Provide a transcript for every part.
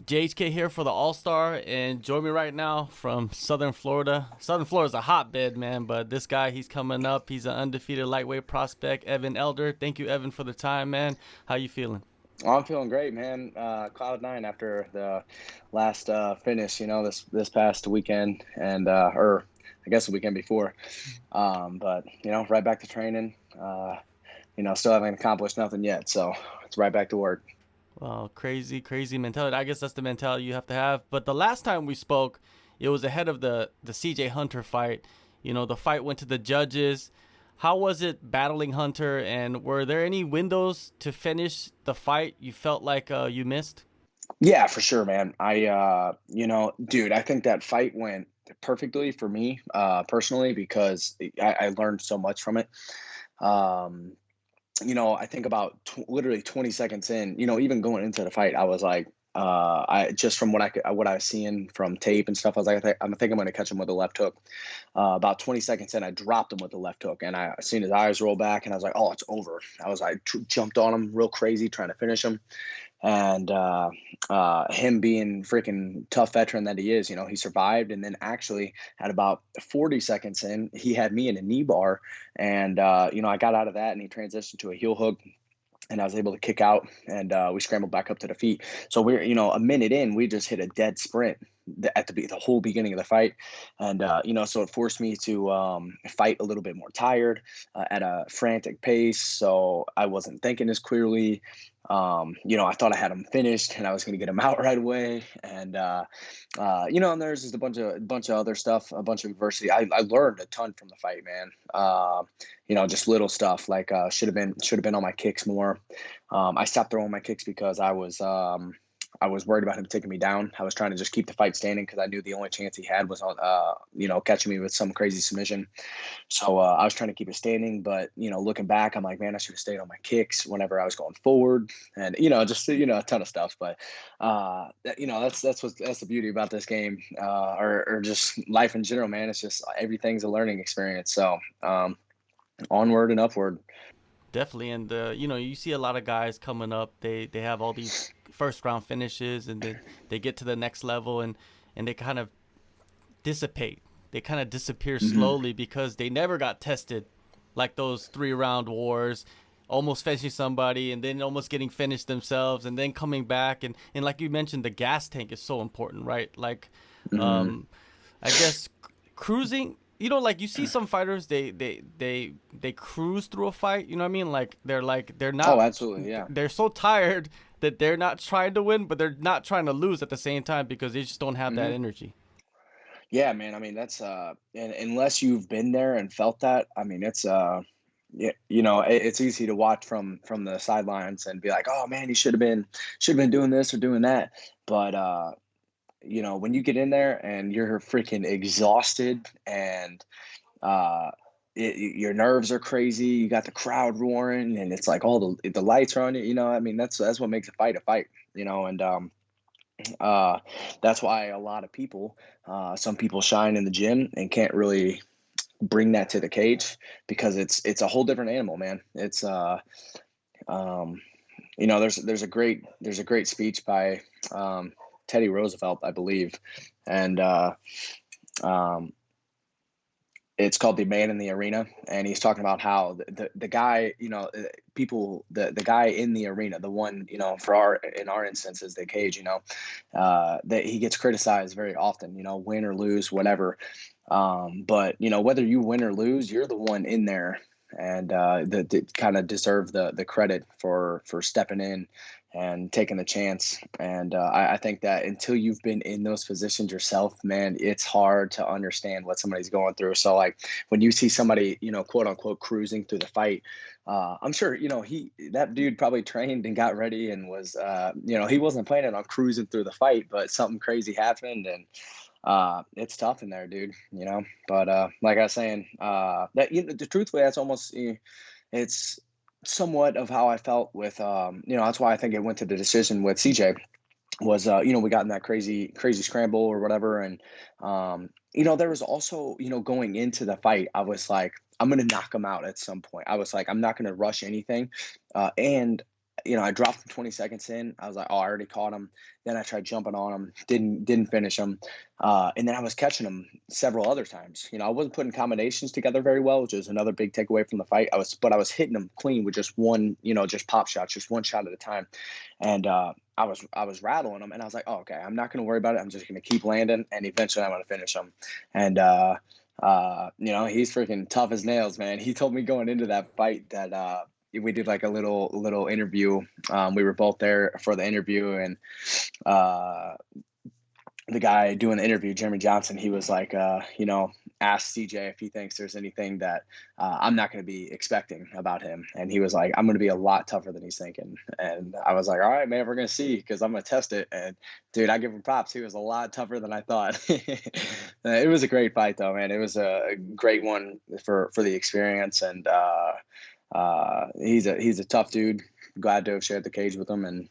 JHK here for the AllStar, and join me right now from Southern Florida. Southern Florida is a hotbed, man, but this guy, he's coming up. He's an undefeated lightweight prospect, Evan Elder. Thank you, Evan, for the time, man. How you feeling? Oh, I'm feeling great, man. Cloud nine after the last finish, this past weekend, and or I guess the weekend before. But right back to training. Still haven't accomplished nothing yet, so it's right back to work. Well, crazy, crazy mentality. I guess that's the mentality you have to have. But the last time we spoke, it was ahead of the CJ Hunter fight. The fight went to the judges. How was it battling Hunter, and were there any windows to finish the fight you felt like you missed? Yeah, for sure, man. Dude, I think that fight went perfectly for me, personally, because I learned so much from it. Um, I think about literally 20 seconds in, even going into the fight, I was like, I just from what I was seeing from tape and stuff, I was like, I think I'm going to catch him with a left hook. About 20 seconds in, I dropped him with the left hook, and I seen his eyes roll back, and I was like, oh, it's over. I was like, jumped on him real crazy, trying to finish him. And him being freaking tough veteran that he is, he survived. And then actually at about 40 seconds in, he had me in a knee bar. And, I got out of that and he transitioned to a heel hook. And I was able to kick out, and we scrambled back up to the feet. So we're, a minute in, we just hit a dead sprint at the whole beginning of the fight. And, so it forced me to fight a little bit more tired at a frantic pace. So I wasn't thinking as clearly. I thought I had him finished and I was going to get him out right away. And, and there's just a bunch of other stuff, a bunch of adversity. I learned a ton from the fight, man. Just little stuff like should have been on my kicks more. I stopped throwing my kicks because I was worried about him taking me down. I was trying to just keep the fight standing because I knew the only chance he had was on, catching me with some crazy submission. So I was trying to keep it standing, but looking back, I'm like, man, I should have stayed on my kicks whenever I was going forward, and just a ton of stuff. But that's the beauty about this game, or just life in general, man. It's just everything's a learning experience. So onward and upward. Definitely, and you see a lot of guys coming up. They have all these first round finishes, and then they get to the next level, and they kind of dissipate. They kind of disappear Hmm. slowly because they never got tested, like those 3 round wars, almost finishing somebody and then almost getting finished themselves, and then coming back, and like you mentioned, the gas tank is so important, right? Like, Hmm. um, I guess cruising. Like you see some fighters, they cruise through a fight. You know what I mean? Like they're Oh, not, absolutely, yeah. they're so tired that they're not trying to win, but they're not trying to lose at the same time because they just don't have that Hmm. energy. Yeah, man. I mean, that's and unless you've been there and felt that, I mean, it's yeah, it's easy to watch from the sidelines and be like, oh man, he should have been doing this or doing that. But when you get in there and you're freaking exhausted and uh, your nerves are crazy, you got the crowd roaring, and it's like all the lights are on you. I mean, that's what makes a fight. And uh, that's why a lot of people, some people shine in the gym and can't really bring that to the cage because it's a whole different animal, man. It's um, there's a great speech by Teddy Roosevelt, I believe, and um, it's called The Man in the Arena, and he's talking about how the guy, people, the guy in the arena, the one, for our instance is the cage, that he gets criticized very often, win or lose, whatever. But whether you win or lose, you're the one in there, and that kind of deserve the credit for stepping in and taking the chance. And I think that until you've been in those positions yourself, man, it's hard to understand what somebody's going through. So like when you see somebody, quote unquote, cruising through the fight, I'm sure that dude probably trained and got ready and was he wasn't planning on cruising through the fight, but something crazy happened, and it's tough in there, dude. But like I was saying, that truthfully, that's almost it's somewhat of how I felt with that's why I think it went to the decision with CJ was we got in that crazy scramble or whatever, and there was also going into the fight, I was like, I'm gonna knock him out at some point. I was like, I'm not gonna rush anything, and I dropped him 20 seconds in. I was like, oh, I already caught him. Then I tried jumping on him, didn't finish him. And then I was catching him several other times. I wasn't putting combinations together very well, which is another big takeaway from the fight. But I was hitting him clean with just one, just pop shots, just one shot at a time. And I was rattling him, and I was like, oh, okay, I'm not going to worry about it. I'm just going to keep landing, and eventually I'm going to finish him. And he's freaking tough as nails, man. He told me going into that fight that we did like a little interview. We were both there for the interview, and the guy doing the interview, Jeremy Johnson, he was like, ask CJ if he thinks there's anything that I'm not going to be expecting about him. And he was like, I'm going to be a lot tougher than he's thinking. And I was like, all right, man, we're going to see, because I'm going to test it. And dude, I give him props. He was a lot tougher than I thought. It was a great fight, though, man. It was a great one for the experience. And he's a tough dude. Glad to have shared the cage with him. And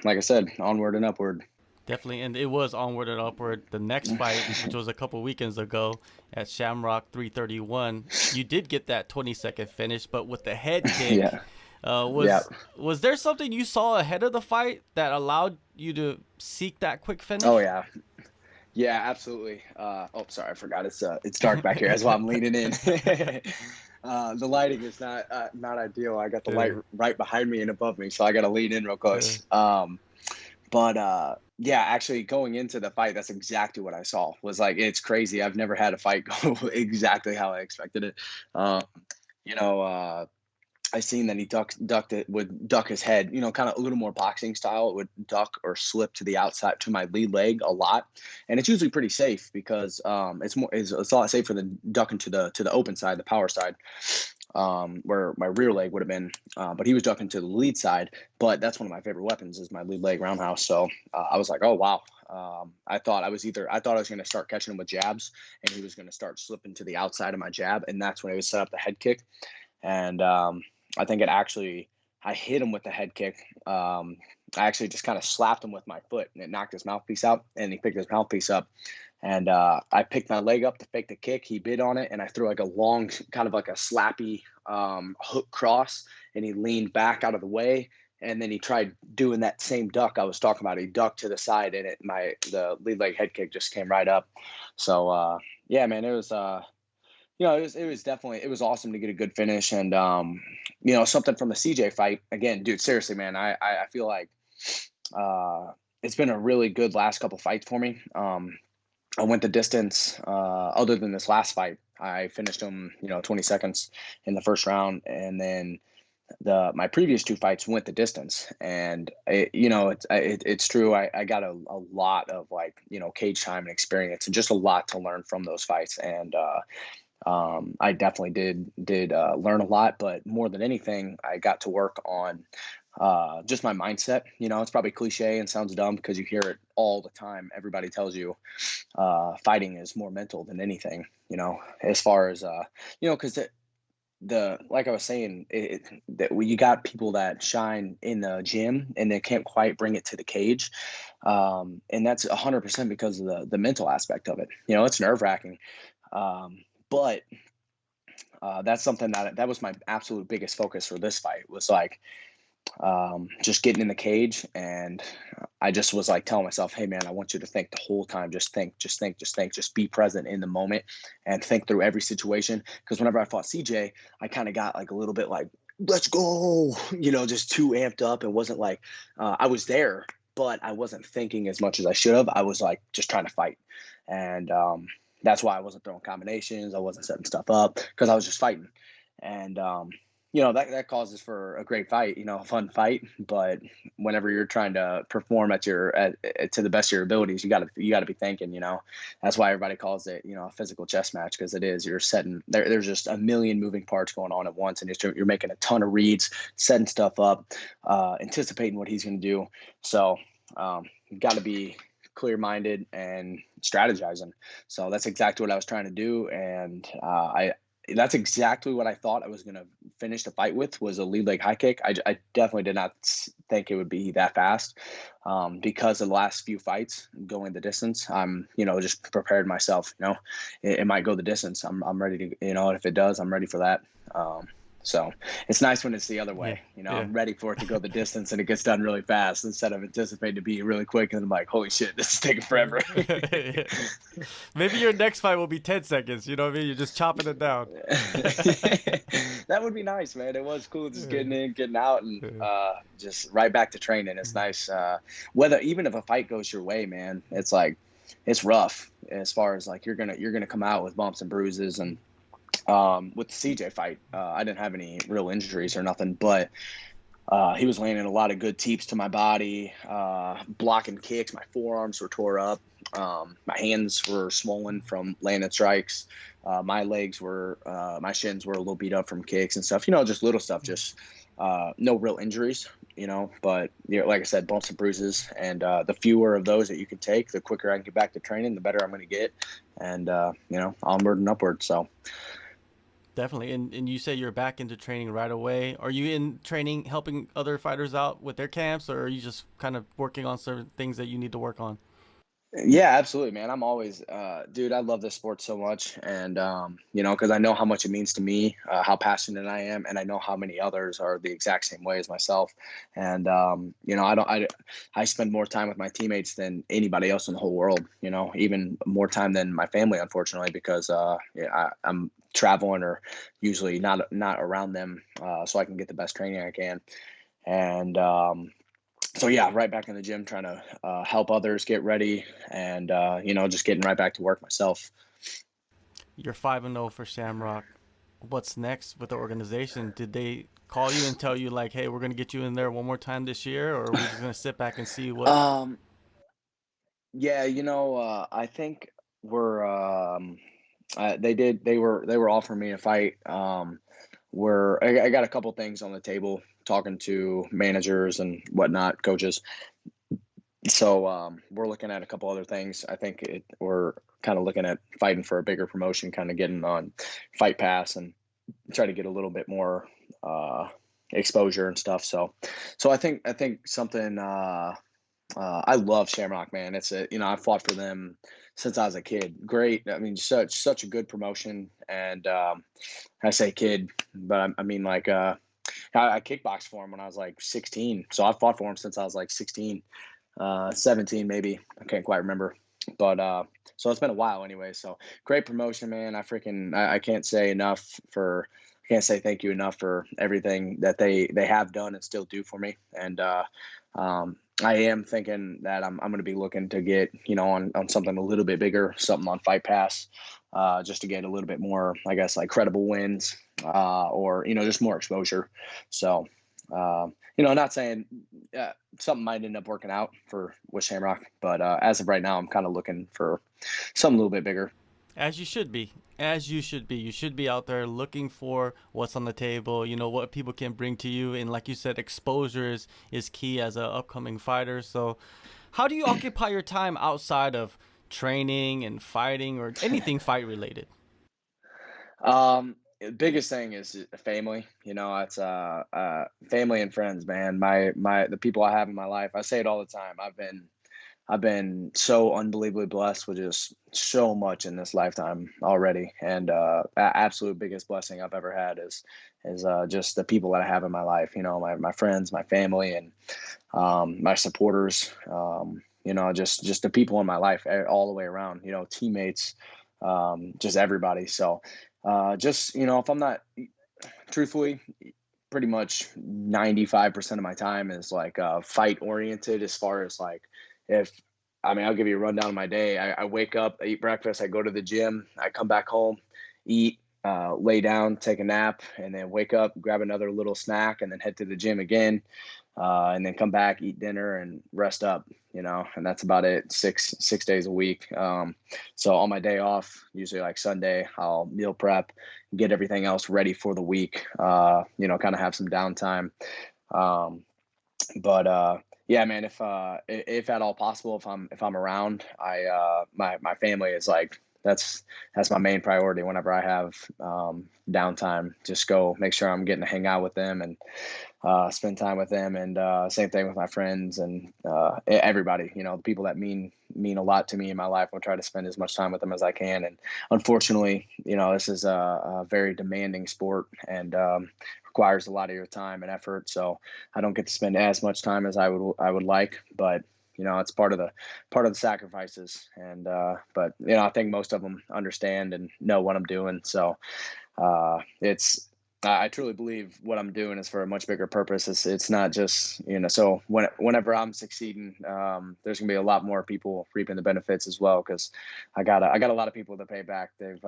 like I said, onward and upward. Definitely, and it was onward and upward. The next fight, which was a couple weekends ago at Shamrock 331, you did get that 20-second finish, but with the head kick. Yeah. Was there something you saw ahead of the fight that allowed you to seek that quick finish? Oh yeah. Yeah, absolutely. Sorry, I forgot. It's dark back here. That's why I'm leaning in. The lighting is not ideal. I got the light right behind me and above me, so I got to lean in real close. Yeah, actually going into the fight, that's exactly what I saw. Was like, it's crazy. I've never had a fight go exactly how I expected it. I seen that he would duck his head, kind of a little more boxing style. It would duck or slip to the outside to my lead leg a lot. And it's usually pretty safe because it's a lot safer than ducking to the open side, the power side, where my rear leg would have been. But he was ducking to the lead side. But that's one of my favorite weapons is my lead leg roundhouse. So I was like, oh, wow. I thought I was going to start catching him with jabs, and he was going to start slipping to the outside of my jab. And that's when he would set up the head kick. And I think I hit him with the head kick. I actually just kind of slapped him with my foot, and it knocked his mouthpiece out, and he picked his mouthpiece up. And I picked my leg up to fake the kick. He bit on it, and I threw like a long, kind of like a slappy hook cross, and he leaned back out of the way. And then he tried doing that same duck I was talking about. He ducked to the side, and the lead leg head kick just came right up. So yeah, man, it was it was awesome to get a good finish. And something from the CJ fight again, dude, seriously, man, I feel like it's been a really good last couple fights for me. I went the distance. Other than this last fight, I finished him 20 seconds in the first round, and then my previous two fights went the distance. And it's true, I got a lot of cage time and experience, and just a lot to learn from those fights. And I definitely did learn a lot, but more than anything, I got to work on just my mindset. It's probably cliche and sounds dumb because you hear it all the time. Everybody tells you fighting is more mental than anything, as far as, because like I was saying, that you got people that shine in the gym and they can't quite bring it to the cage. And that's 100% because of the mental aspect of it. It's nerve wracking. But that's something that was my absolute biggest focus for this fight, was just getting in the cage. And I just was telling myself, hey man, I want you to think the whole time. Just think, just be present in the moment and think through every situation. Because whenever I fought CJ, I kind of got a little bit let's go, just too amped up. It wasn't I was there, but I wasn't thinking as much as I should have. I was just trying to fight. And that's why I wasn't throwing combinations. I wasn't setting stuff up because I was just fighting. And, that causes for a great fight, a fun fight. But whenever you're trying to perform to the best of your abilities, you gotta be thinking, that's why everybody calls it, a physical chess match, because it is. You're setting there's just a million moving parts going on at once, and you're making a ton of reads, setting stuff up, anticipating what he's going to do. So you got to be clear-minded and strategizing. So that's exactly what I was trying to do. And that's exactly what I thought I was going to finish the fight with, was a lead leg high kick. I definitely did not think it would be that fast because of the last few fights going the distance. I'm, just prepared myself, it might go the distance. I'm ready to, and if it does, I'm ready for that. So it's nice when it's the other Yeah. way. You know, Yeah. I'm ready for it to go the distance and it gets done really fast instead of anticipating to be really quick. And I'm like, holy shit, this is taking forever. Yeah. Maybe your next fight will be 10 seconds. You know what I mean? You're just chopping it down. That would be nice, man. It was cool just Yeah. getting in, getting out, and Yeah. just right back to training. It's nice. Whether even if a fight goes your way, man, it's like it's rough as far as like you're gonna come out with bumps and bruises. And with the CJ fight, I didn't have any real injuries or nothing, but he was landing a lot of good teeps to my body, blocking kicks. My forearms were tore up. My hands were swollen from landing strikes. My legs were, my shins were a little beat up from kicks and stuff. You know, just little stuff. Just no real injuries. You know, but like I said, bumps and bruises. And the fewer of those that you can take, the quicker I can get back to training, the better I'm going to get. And onward and upward. So. Definitely. And you say you're back into training right away. Are you in training helping other fighters out with their camps, or are you just kind of working on certain things that you need to work on? Yeah, absolutely, man. I'm always, dude, I love this sport so much. And, because I know how much it means to me, how passionate I am. And I know how many others are the exact same way as myself. And, I spend more time with my teammates than anybody else in the whole world, even more time than my family, unfortunately, because, I'm traveling or usually not around them, so I can get the best training I can. And, so yeah, right back in the gym trying to help others get ready and just getting right back to work myself. You're 5-0 for Shamrock. What's next with the organization? Did they call you and tell you like, "Hey, we're going to get you in there one more time this year," or are we just going to sit back and see what? Um, yeah, I think we're they were offering me a fight. I got a couple things on the table, talking to managers and whatnot, coaches. So we're looking at a couple other things. I think we're kind of looking at fighting for a bigger promotion, kind of getting on Fight Pass and try to get a little bit more exposure and stuff. So I think something. I love Shamrock, man. I fought for them since I was a kid. Great. I mean, such a good promotion. And I say kid, but I mean like I kickboxed for him when I was like 16. So I fought for him since I was like 16. 17 maybe. I can't quite remember. But so it's been a while anyway. So great promotion, man. I can't say enough for I can't say thank you enough for everything that they have done and still do for me. And I am thinking that I'm going to be looking to get on something a little bit bigger, something on Fight Pass, just to get a little bit more, I guess, like credible wins, or just more exposure. So not saying something might end up working out with Shamrock, but as of right now, I'm kind of looking for something a little bit bigger. As you should be. As you should be. You should be out there looking for what's on the table, what people can bring to you. And like you said, exposure is key as an upcoming fighter. So how do you occupy your time outside of training and fighting or anything fight related? Biggest thing is family. It's family and friends, man. The people I have in my life. I say it all the time. I've been so unbelievably blessed with just so much in this lifetime already, and absolute biggest blessing I've ever had is just the people that I have in my life. My friends, my family, and my supporters. Just the people in my life all the way around. Teammates, just everybody. So, if I'm not truthfully, pretty much 95% of my time is like fight oriented as far as like if I'll give you a rundown of my day. I wake up, I eat breakfast, I go to the gym, I come back home, eat, lay down, take a nap, and then wake up, grab another little snack, and then head to the gym again, and then come back, eat dinner, and rest up. And that's about it. Six days a week. So on my day off, usually like Sunday, I'll meal prep, get everything else ready for the week. Kind of have some downtime. But yeah, man, if at all possible, if I'm around, my family is like that's my main priority whenever I have downtime. Just go make sure I'm getting to hang out with them and spend time with them, and same thing with my friends and everybody. You know, the people that mean a lot to me in my life. I'll try to spend as much time with them as I can. And unfortunately, you know, this is a very demanding sport and requires a lot of your time and effort. So I don't get to spend as much time as I would like, but you know, it's part of the sacrifices. And but you know, I think most of them understand and know what I'm doing. So it's I truly believe what I'm doing is for a much bigger purpose. It's not just, you know, so whenever I'm succeeding, there's gonna be a lot more people reaping the benefits as well, because I got a lot of people to pay back. They've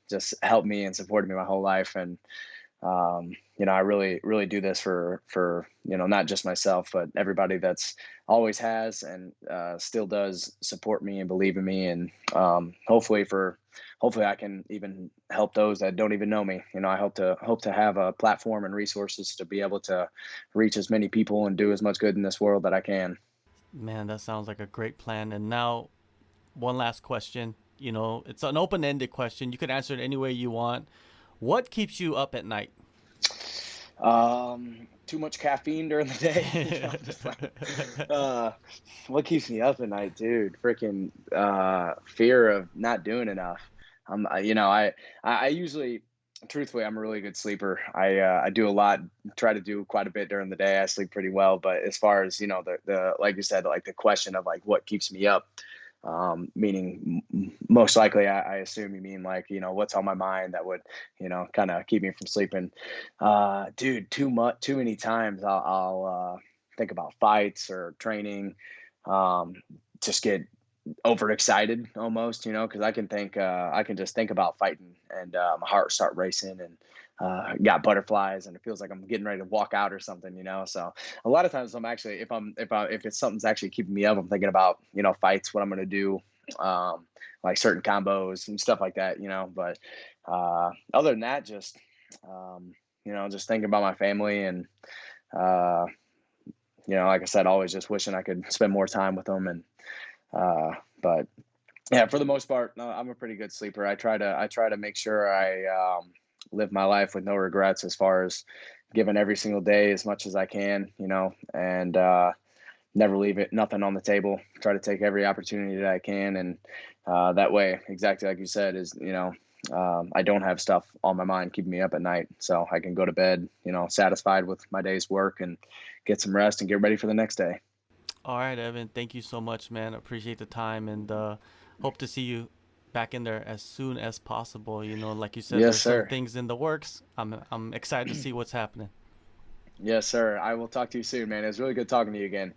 just helped me and supported me my whole life, and you know, I really do this for you know, not just myself, but everybody that's always has and still does support me and believe in me, and hopefully I can even help those that don't even know me. You know, I hope to have a platform and resources to be able to reach as many people and do as much good in this world that I can. Man, that sounds like a great plan. And now, one last question. You know, it's an open-ended question. You can answer it any way you want. What keeps you up at night? Too much caffeine during the day. You know, just like, what keeps me up at night, dude? Freaking fear of not doing enough. You know, I usually, truthfully, I'm a really good sleeper. I do a lot, try to do quite a bit during the day. I sleep pretty well, but as far as, you know, the like you said, like the question of like what keeps me up, meaning most likely, I assume you mean like, you know, what's on my mind that would, you know, kind of keep me from sleeping. Dude, too many times I'll think about fights or training, um, just get overexcited almost, you know, because I can just think about fighting, and my heart start racing, and got butterflies, and it feels like I'm getting ready to walk out or something, you know. So a lot of times I'm actually, if it's something's actually keeping me up, I'm thinking about, you know, fights, what I'm gonna do, like certain combos and stuff like that, you know. But other than that, just you know, just thinking about my family, and uh, you know, like I said, always just wishing I could spend more time with them. And but yeah, for the most part, no, I'm a pretty good sleeper. I try to make sure I live my life with no regrets, as far as giving every single day as much as I can, you know, and never leave it nothing on the table. Try to take every opportunity that I can, and that way, exactly like you said, is, you know, I don't have stuff on my mind keeping me up at night, so I can go to bed, you know, satisfied with my day's work, and get some rest and get ready for the next day. All right, Evan. Thank you so much, man. Appreciate the time, and hope to see you back in there as soon as possible. You know, like you said, Yes, there's some sir. things in the works. I'm excited to see what's happening. Yes, sir. I will talk to you soon, man. It was really good talking to you again.